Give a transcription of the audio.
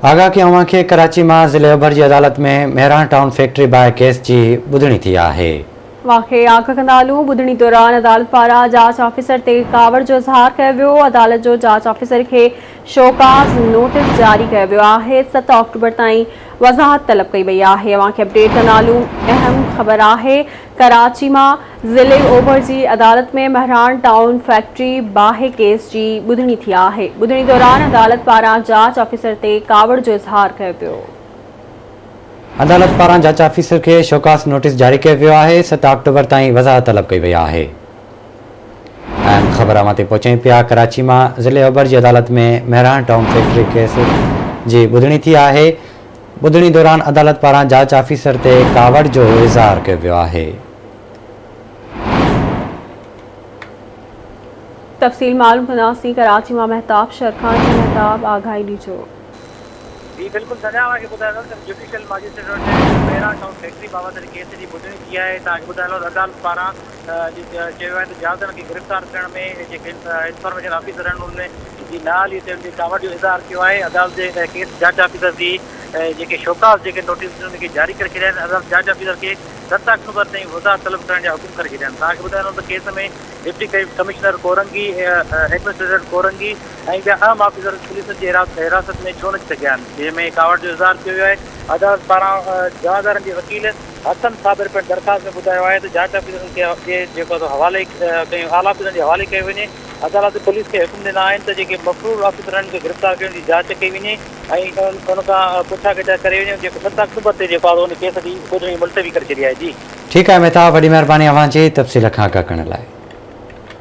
आगाह की अवां खे कराची में ज़िले ओभर की अदालत में मेहरान टाउन फैक्ट्री बाय केस की ॿुधणी थी है। वाक़े आगाह कंदालूं ॿुधणी दौरान अदालत पारां जांच ऑफिसर ते कावड़ जो इज़हार कयो वियो। अदालत जो जांच ऑफिसर के शोकाज़ नोटिस जारी कयो वियो आहे। 7 अक्टूबर ताईं वज़ाहत तलब कई वई आहे। अवां खे अपडेट कंदालूं। अहम ख़बर आहे, कराची में ज़िले ओभर की अदालत में मेहरान टाउन फैक्ट्री बाहे केस की ॿुधणी थी आहे। ॿुधणी दौरान अदालत पारां जांच ऑफिसर ते कावड़ जो इज़हार कयो वियो। अदालत पारां जांच ऑफिसर के शोकास नोटिस जारी किया वियो है। 7 अक्टूबर ताईं वज़ाहत तलब कई वई है। अहम ख़बर अवां ते पहुचाई पिया। कराची में ज़िले ओभर की अदालत में मेहरान टाउन फैक्ट्री केस की ॿुधणी थी है। ॿुधणी दौरान अदालत पारां जांच ऑफिसर ते कावड़ जो इज़हार किया वियो है। तफ़सील मालूम कंदासीं। कराची में महताब शरखान जी। महताब आगाही ॾिजो। जी बिल्कुल सजा जुडिशियल मजिस्ट्रेट ने मेहरान टाउन फैक्ट्री बाबत केस की ॿुधणी थी है। अदालत पारां चयो आहे त जादन खे गिरफ़्तार करण में जेके इंफॉर्मेशन ऑफिसर आहिनि उनमें नाल ई उनके कावड़ जो इज़हार किया है। अदालत जे केस जांच ऑफिसर की जेके शोकास जेके नोटिस उनके जारी करे छॾिया आहिनि। अदालत जांच ऑफिसर के 7 अक्टूबर ताईं वज़ाहत तलब करण जा हुकुम करे छॾिया आहिनि। तव्हांखे ॿुधाइणो त केस में deputy commissioner Korangi, administrator Korangi ऐं ॿिया अहम ऑफिसर पुलिस की हिरासत में छो न सघिया आहिनि, जंहिंमें कावड़ जो इज़हार कियो वियो आहे। अदालत पारां जवाबदारनि जे वकील हसन साबिर पिणु दरख़्वास्त में ॿुधायो आहे त जांच ऑफिसरनि खे जेको हवाले कयूं आला ऑफिसरनि जे हवाले कयो वञे। अदालत पुलिस के हुकुम ॾिना आहिनि त जेके मफ़रूज़ ऑफिसर आहिनि खे गिरफ़्तार करण जी जांच कई वञे ऐं उन खां पुछा गिछ करे वञे। जेको 7 अक्टूबर ते जेको आहे उन केस जी ॿुधणी मुलतवी करे छॾी आहे। जी ठीक है मेहताब, वॾी महिरबानी अवां जी तफ़सील खां आगाह करण लाइ।